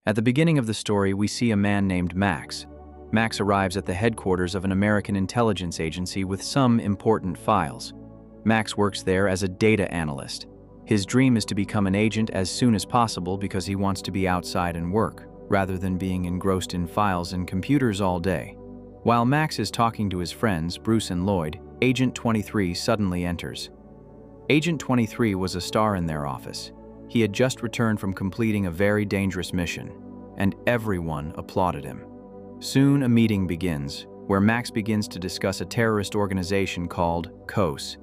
At the beginning of the story, we see a man named Max. Max arrives at the headquarters of an American intelligence agency with some important files. Max works there as a data analyst. His dream is to become an agent as soon as possible because he wants to be outside and work, rather than being engrossed in files and computers all day. While Max is talking to his friends, Bruce and Lloyd, Agent 23 suddenly enters. Agent 23 was a star in their office. He had just returned from completing a very dangerous mission, and everyone applauded him. Soon a meeting begins, where Max begins to discuss a terrorist organization called COS.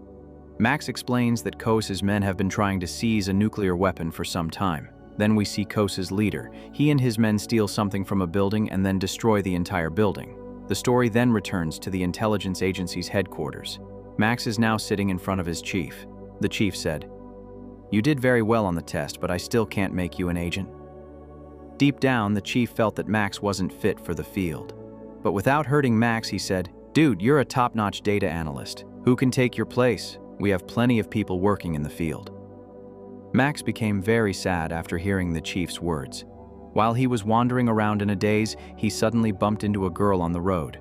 Max explains that COS's men have been trying to seize a nuclear weapon for some time. Then we see COS's leader. He and his men steal something from a building and then destroy the entire building. The story then returns to the intelligence agency's headquarters. Max is now sitting in front of his chief. The chief said, "You did very well on the test, but I still can't make you an agent." Deep down, the chief felt that Max wasn't fit for the field. But without hurting Max, he said, "Dude, you're a top-notch data analyst. Who can take your place? We have plenty of people working in the field." Max became very sad after hearing the chief's words. While he was wandering around in a daze, he suddenly bumped into a girl on the road.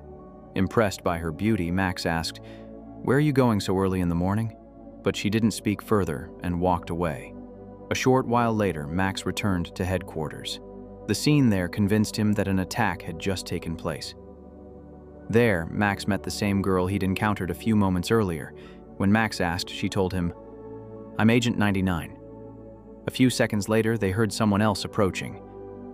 Impressed by her beauty, Max asked, "Where are you going so early in the morning?" But she didn't speak further and walked away. A short while later, Max returned to headquarters. The scene there convinced him that an attack had just taken place. There, Max met the same girl he'd encountered a few moments earlier. When Max asked, she told him, "I'm Agent 99. A few seconds later, they heard someone else approaching.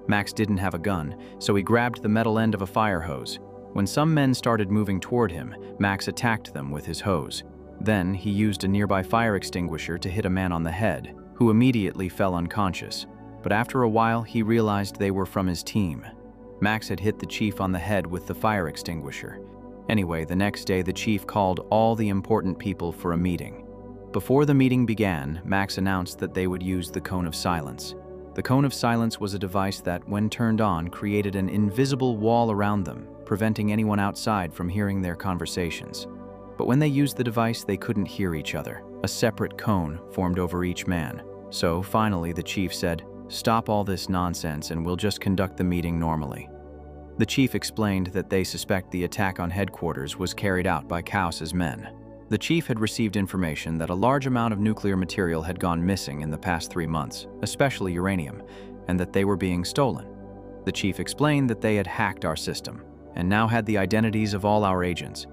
Max didn't have a gun, so he grabbed the metal end of a fire hose. When some men started moving toward him, Max attacked them with his hose. Then, he used a nearby fire extinguisher to hit a man on the head, who immediately fell unconscious. But after a while, he realized they were from his team. Max had hit the chief on the head with the fire extinguisher. Anyway, the next day, the chief called all the important people for a meeting. Before the meeting began, Max announced that they would use the cone of silence. The cone of silence was a device that, when turned on, created an invisible wall around them, preventing anyone outside from hearing their conversations. But when they used the device, they couldn't hear each other. A separate cone formed over each man. So, finally, the chief said, "Stop all this nonsense and we'll just conduct the meeting normally." The chief explained that they suspect the attack on headquarters was carried out by COS's men. The chief had received information that a large amount of nuclear material had gone missing in the past 3 months, especially uranium, and that they were being stolen. The chief explained that they had hacked our system, and now had the identities of all our agents.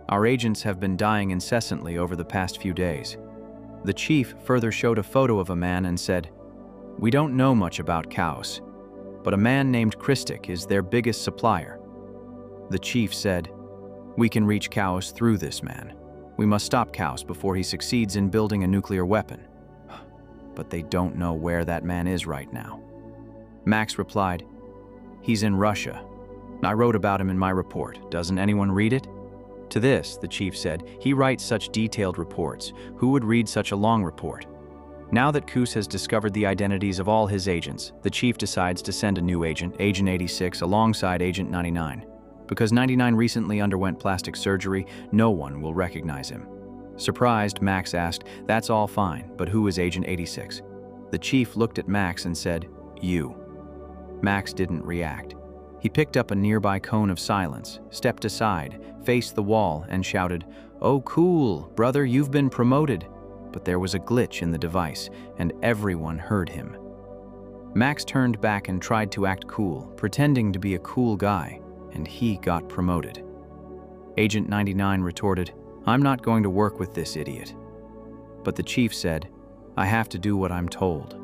Our agents have been dying incessantly over the past few days. The chief further showed a photo of a man and said, "We don't know much about COS, but a man named Christic is their biggest supplier." The chief said, "We can reach COS through this man. We must stop COS before he succeeds in building a nuclear weapon." But they don't know where that man is right now. Max replied, "He's in Russia. I wrote about him in my report. Doesn't anyone read it?" To this, the chief said, "He writes such detailed reports. Who would read such a long report?" Now that COS has discovered the identities of all his agents, the chief decides to send a new agent, Agent 86, alongside Agent 99. Because 99 recently underwent plastic surgery, no one will recognize him. Surprised, Max asked, "That's all fine, but who is Agent 86? The chief looked at Max and said, "You." Max didn't react. He picked up a nearby cone of silence, stepped aside, faced the wall, and shouted, "Oh cool, brother, you've been promoted." But there was a glitch in the device, and everyone heard him. Max turned back and tried to act cool, pretending to be a cool guy, and he got promoted. Agent 99 retorted, "I'm not going to work with this idiot." But the chief said, "I have to do what I'm told."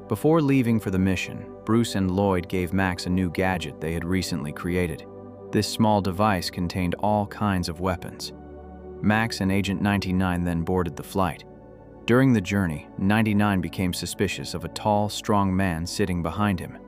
Before leaving for the mission, Bruce and Lloyd gave Max a new gadget they had recently created. This small device contained all kinds of weapons. Max and Agent 99 then boarded the flight. During the journey, 99 became suspicious of a tall, strong man sitting behind him.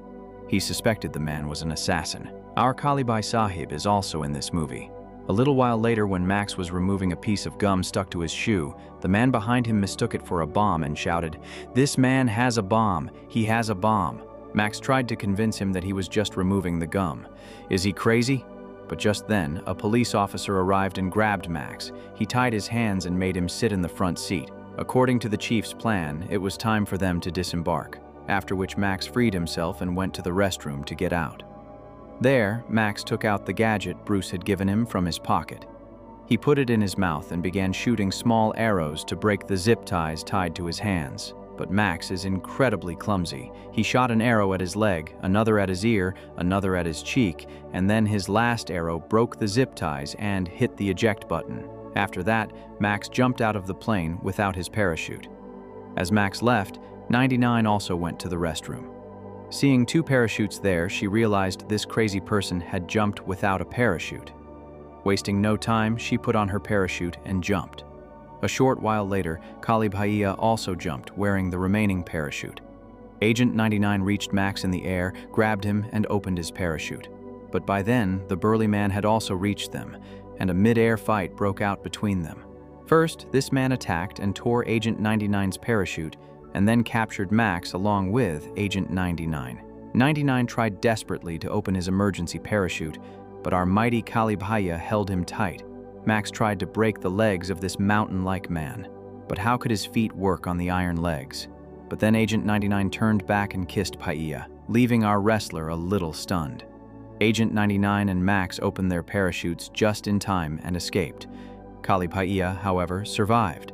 He suspected the man was an assassin. Our Kalibai Sahib is also in this movie. A little while later, when Max was removing a piece of gum stuck to his shoe, the man behind him mistook it for a bomb and shouted, "This man has a bomb! He has a bomb!" Max tried to convince him that he was just removing the gum. Is he crazy? But just then, a police officer arrived and grabbed Max. He tied his hands and made him sit in the front seat. According to the chief's plan, it was time for them to disembark. after which Max freed himself and went to the restroom to get out. There, Max took out the gadget Bruce had given him from his pocket. He put it in his mouth and began shooting small arrows to break the zip ties tied to his hands. But Max is incredibly clumsy. He shot an arrow at his leg, another at his ear, another at his cheek, and then his last arrow broke the zip ties and hit the eject button. After that, Max jumped out of the plane without his parachute. As Max left, 99 also went to the restroom. Seeing 2 parachutes there, she realized this crazy person had jumped without a parachute. Wasting no time, she put on her parachute and jumped. A short while later, Kalib Haya also jumped, wearing the remaining parachute. Agent 99 reached Max in the air, grabbed him, and opened his parachute. But by then, the burly man had also reached them, and a mid-air fight broke out between them. First, this man attacked and tore Agent 99's parachute, and then captured Max along with Agent 99. 99 tried desperately to open his emergency parachute, but our mighty Kalib Haya held him tight. Max tried to break the legs of this mountain-like man, but how could his feet work on the iron legs? But then Agent 99 turned back and kissed Paia, leaving our wrestler a little stunned. Agent 99 and Max opened their parachutes just in time and escaped. Kalib Paia, however, survived.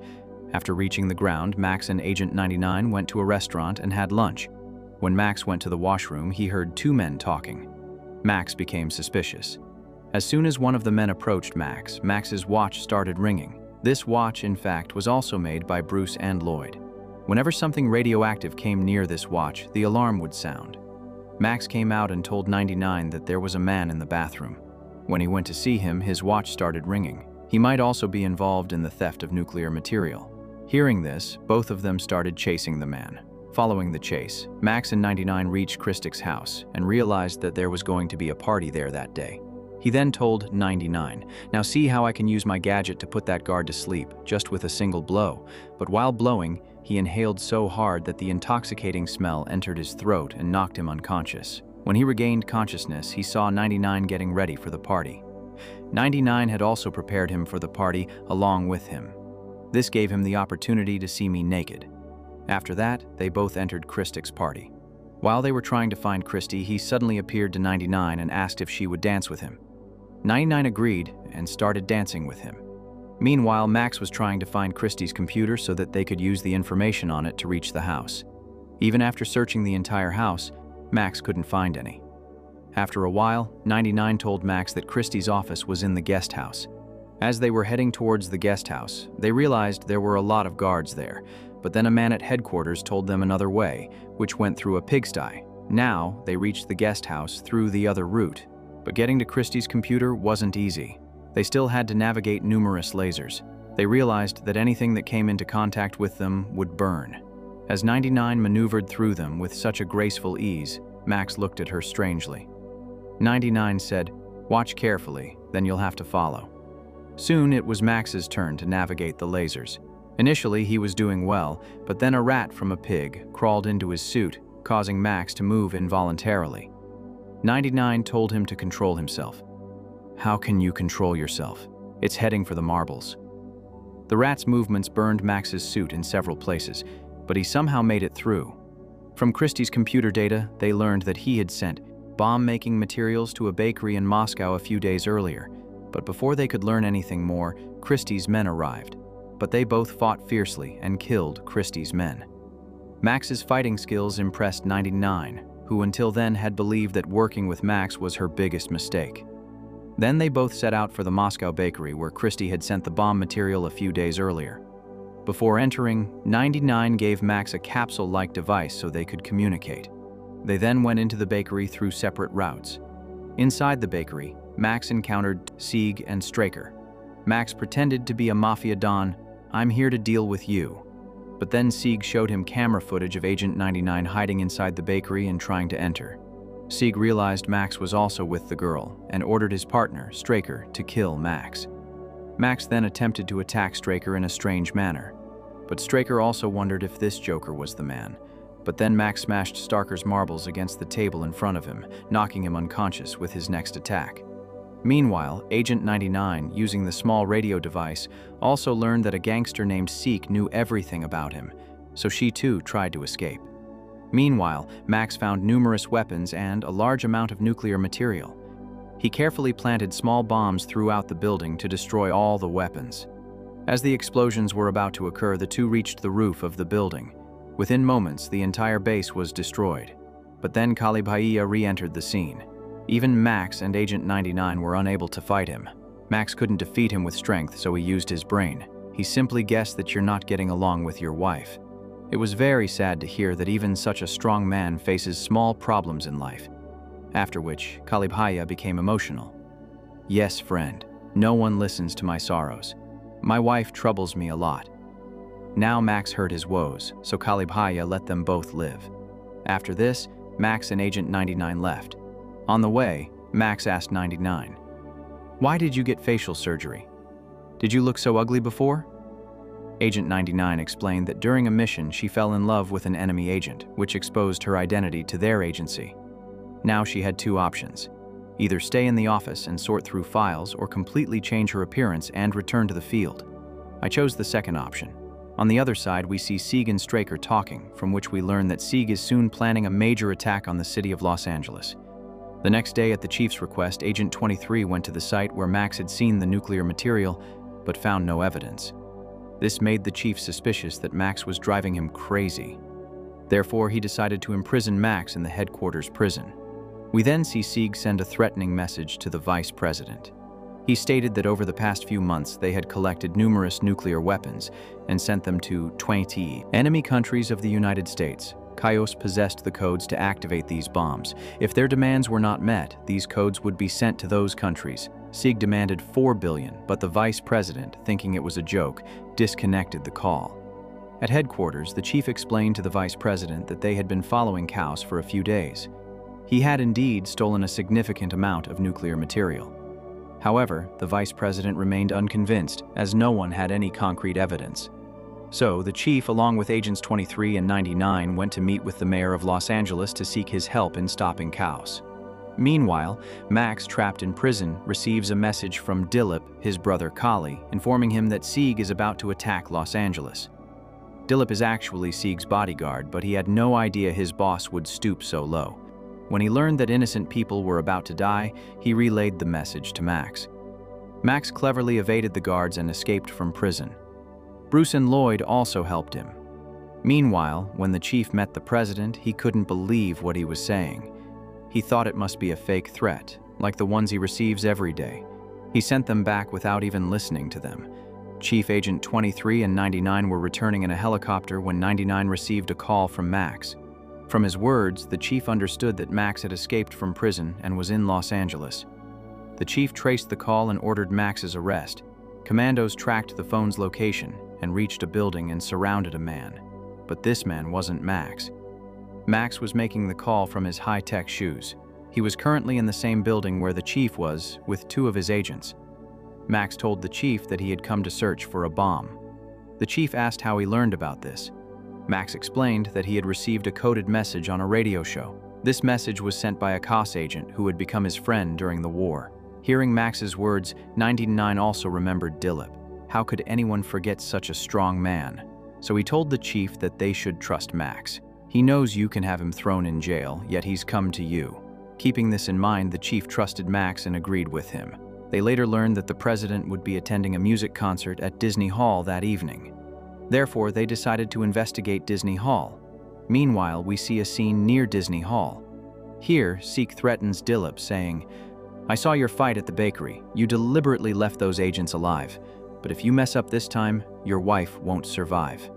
After reaching the ground, Max and Agent 99 went to a restaurant and had lunch. When Max went to the washroom, he heard 2 men talking. Max became suspicious. As soon as one of the men approached Max, Max's watch started ringing. This watch, in fact, was also made by Bruce and Lloyd. Whenever something radioactive came near this watch, the alarm would sound. Max came out and told 99 that there was a man in the bathroom. When he went to see him, his watch started ringing. He might also be involved in the theft of nuclear material. Hearing this, both of them started chasing the man. Following the chase, Max and 99 reached Kristik's house and realized that there was going to be a party there that day. He then told 99, "Now see how I can use my gadget to put that guard to sleep, just with a single blow." But while blowing, he inhaled so hard that the intoxicating smell entered his throat and knocked him unconscious. When he regained consciousness, he saw 99 getting ready for the party. 99 had also prepared him for the party along with him. This gave him the opportunity to see me naked. After that, they both entered Kristik's party. While they were trying to find Christy, he suddenly appeared to 99 and asked if she would dance with him. 99 agreed and started dancing with him. Meanwhile, Max was trying to find Christy's computer so that they could use the information on it to reach the house. Even after searching the entire house, Max couldn't find any. After a while, 99 told Max that Christy's office was in the guest house. As they were heading towards the guest house, they realized there were a lot of guards there, but then a man at headquarters told them another way, which went through a pigsty. Now, they reached the guest house through the other route. But getting to Christie's computer wasn't easy. They still had to navigate numerous lasers. They realized that anything that came into contact with them would burn. As 99 maneuvered through them with such a graceful ease, Max looked at her strangely. 99 said, "Watch carefully, then you'll have to follow." Soon it was Max's turn to navigate the lasers. Initially he was doing well, but then a rat from a pig crawled into his suit, causing Max to move involuntarily. 99 told him to control himself. "How can you control yourself? It's heading for the marbles." The rat's movements burned Max's suit in several places, but he somehow made it through. From Christie's computer data, they learned that he had sent bomb-making materials to a bakery in Moscow a few days earlier. But before they could learn anything more, Christie's men arrived. But they both fought fiercely and killed Christie's men. Max's fighting skills impressed 99, who until then had believed that working with Max was her biggest mistake. Then they both set out for the Moscow bakery where Christie had sent the bomb material a few days earlier. Before entering, 99 gave Max a capsule-like device so they could communicate. They then went into the bakery through separate routes. Inside the bakery, Max encountered Sieg and Straker. Max pretended to be a mafia don. "I'm here to deal with you." But then Sieg showed him camera footage of Agent 99 hiding inside the bakery and trying to enter. Sieg realized Max was also with the girl and ordered his partner, Straker, to kill Max. Max then attempted to attack Straker in a strange manner. But Straker also wondered if this Joker was the man. But then Max smashed Straker's marbles against the table in front of him, knocking him unconscious with his next attack. Meanwhile, Agent 99, using the small radio device, also learned that a gangster named Sieg knew everything about him, so she too tried to escape. Meanwhile, Max found numerous weapons and a large amount of nuclear material. He carefully planted small bombs throughout the building to destroy all the weapons. As the explosions were about to occur, the two reached the roof of the building. Within moments, the entire base was destroyed. But then Khalib Hayya re-entered the scene. Even Max and Agent 99 were unable to fight him. Max couldn't defeat him with strength, so he used his brain. He simply guessed that you're not getting along with your wife. It was very sad to hear that even such a strong man faces small problems in life. After which, Khalib Hayya became emotional. Yes, friend, no one listens to my sorrows. My wife troubles me a lot. Now Max heard his woes, so Khalib Hayya let them both live. After this, Max and Agent 99 left. On the way, Max asked 99, "Why did you get facial surgery? Did you look so ugly before?" Agent 99 explained that during a mission she fell in love with an enemy agent, which exposed her identity to their agency. Now she had two options: either stay in the office and sort through files or completely change her appearance and return to the field. I chose the second option. On the other side, we see Sieg and Straker talking, from which we learn that Sieg is soon planning a major attack on the city of Los Angeles. The next day, at the chief's request, Agent 23 went to the site where Max had seen the nuclear material, but found no evidence. This made the chief suspicious that Max was driving him crazy. Therefore, he decided to imprison Max in the headquarters prison. We then see Sieg send a threatening message to the vice president. He stated that over the past few months they had collected numerous nuclear weapons and sent them to 20 enemy countries of the United States. Cayos possessed the codes to activate these bombs. If their demands were not met, these codes would be sent to those countries. Sieg demanded $4 billion, but the vice president, thinking it was a joke, disconnected the call. At headquarters, the chief explained to the vice president that they had been following Cayos for a few days. He had indeed stolen a significant amount of nuclear material. However, the vice president remained unconvinced, as no one had any concrete evidence. So, the chief, along with Agents 23 and 99, went to meet with the mayor of Los Angeles to seek his help in stopping Cayos. Meanwhile, Max, trapped in prison, receives a message from Dilip, his brother Kali, informing him that Sieg is about to attack Los Angeles. Dilip is actually Sieg's bodyguard, but he had no idea his boss would stoop so low. When he learned that innocent people were about to die, he relayed the message to Max. Max cleverly evaded the guards and escaped from prison. Bruce and Lloyd also helped him. Meanwhile, when the chief met the president, he couldn't believe what he was saying. He thought it must be a fake threat, like the ones he receives every day. He sent them back without even listening to them. Chief Agent 23 and 99 were returning in a helicopter when 99 received a call from Max. From his words, the chief understood that Max had escaped from prison and was in Los Angeles. The chief traced the call and ordered Max's arrest. Commandos tracked the phone's location and reached a building and surrounded a man. But this man wasn't Max. Max was making the call from his high-tech shoes. He was currently in the same building where the chief was, with two of his agents. Max told the chief that he had come to search for a bomb. The chief asked how he learned about this. Max explained that he had received a coded message on a radio show. This message was sent by a COS agent who had become his friend during the war. Hearing Max's words, 99 also remembered Dilip. How could anyone forget such a strong man? So he told the chief that they should trust Max. He knows you can have him thrown in jail, yet he's come to you. Keeping this in mind, the chief trusted Max and agreed with him. They later learned that the president would be attending a music concert at Disney Hall that evening. Therefore, they decided to investigate Disney Hall. Meanwhile, we see a scene near Disney Hall. Here, Sieg threatens Dilip, saying, "I saw your fight at the bakery. You deliberately left those agents alive. But if you mess up this time, your wife won't survive."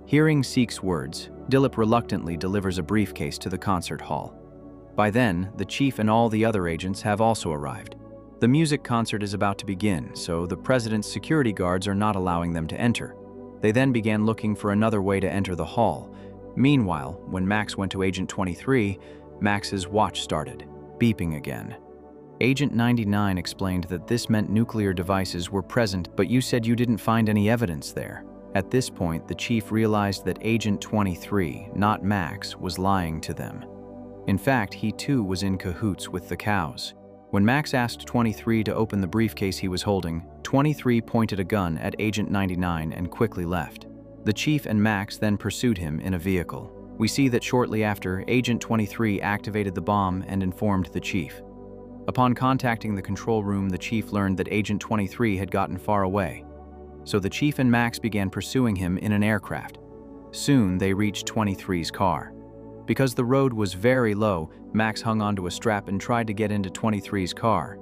Hearing Sieg's words, Dilip reluctantly delivers a briefcase to the concert hall. By then, the chief and all the other agents have also arrived. The music concert is about to begin, so the president's security guards are not allowing them to enter. They then began looking for another way to enter the hall. Meanwhile, when Max went to Agent 23, Max's watch started, beeping again. Agent 99 explained that this meant nuclear devices were present, but you said you didn't find any evidence there. At this point, the chief realized that Agent 23, not Max, was lying to them. In fact, he too was in cahoots with the cows. When Max asked 23 to open the briefcase he was holding, 23 pointed a gun at Agent 99 and quickly left. The chief and Max then pursued him in a vehicle. We see that shortly after, Agent 23 activated the bomb and informed the chief. Upon contacting the control room, the chief learned that Agent 23 had gotten far away. So the chief and Max began pursuing him in an aircraft. Soon, they reached 23's car. Because the road was very low, Max hung onto a strap and tried to get into 23's car.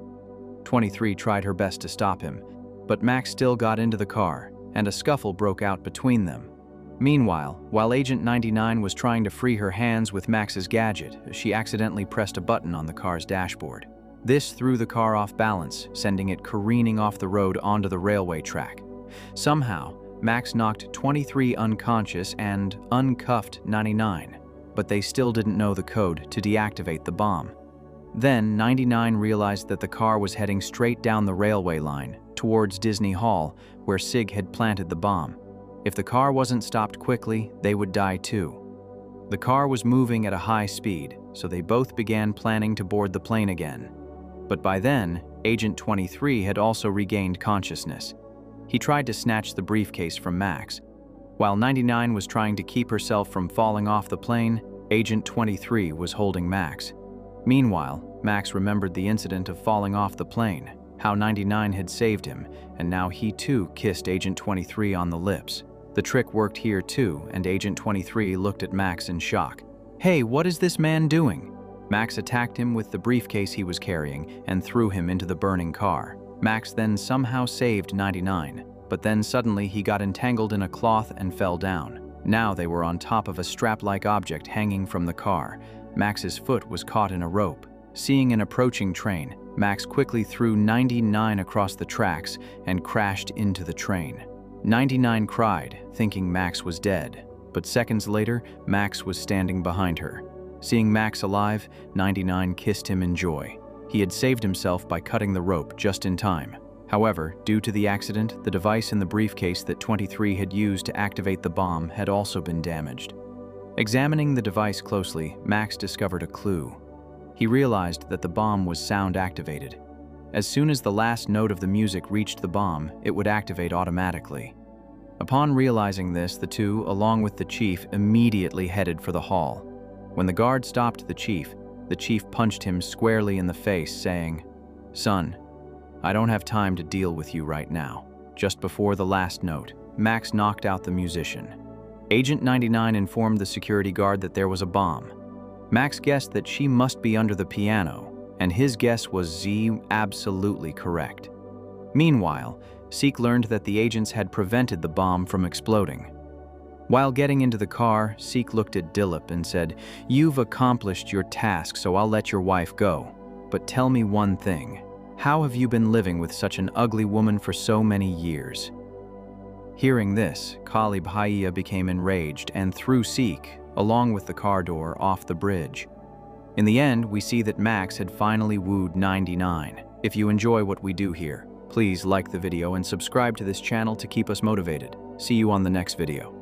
23 tried her best to stop him, but Max still got into the car, and a scuffle broke out between them. Meanwhile, while Agent 99 was trying to free her hands with Max's gadget, she accidentally pressed a button on the car's dashboard. This threw the car off balance, sending it careening off the road onto the railway track. Somehow, Max knocked 23 unconscious and uncuffed 99, but they still didn't know the code to deactivate the bomb. Then 99 realized that the car was heading straight down the railway line, towards Disney Hall, where Sig had planted the bomb. If the car wasn't stopped quickly, they would die too. The car was moving at a high speed, so they both began planning to board the plane again. But by then, Agent 23 had also regained consciousness. He tried to snatch the briefcase from Max. While 99 was trying to keep herself from falling off the plane, Agent 23 was holding Max. Meanwhile, Max remembered the incident of falling off the plane, how 99 had saved him, and now he too kissed Agent 23 on the lips. The trick worked here too, and Agent 23 looked at Max in shock. "Hey, what is this man doing?" Max attacked him with the briefcase he was carrying and threw him into the burning car. Max then somehow saved 99, but then suddenly he got entangled in a cloth and fell down. Now they were on top of a strap-like object hanging from the car. Max's foot was caught in a rope. Seeing an approaching train, Max quickly threw 99 across the tracks and crashed into the train. 99 cried, thinking Max was dead, but seconds later, Max was standing behind her. Seeing Max alive, 99 kissed him in joy. He had saved himself by cutting the rope just in time. However, due to the accident, the device in the briefcase that 23 had used to activate the bomb had also been damaged. Examining the device closely, Max discovered a clue. He realized that the bomb was sound-activated. As soon as the last note of the music reached the bomb, it would activate automatically. Upon realizing this, the two, along with the chief, immediately headed for the hall. When the guard stopped the chief punched him squarely in the face, saying, "Son, I don't have time to deal with you right now." Just before the last note, Max knocked out the musician. Agent 99 informed the security guard that there was a bomb. Max guessed that she must be under the piano, and his guess was absolutely correct. Meanwhile, Seek learned that the agents had prevented the bomb from exploding. While getting into the car, Seek looked at Dilip and said, "You've accomplished your task, so I'll let your wife go. But tell me one thing. How have you been living with such an ugly woman for so many years?" Hearing this, Kali Bhaiya became enraged and threw Seek, along with the car door, off the bridge. In the end, we see that Max had finally wooed 99. If you enjoy what we do here, please like the video and subscribe to this channel to keep us motivated. See you on the next video.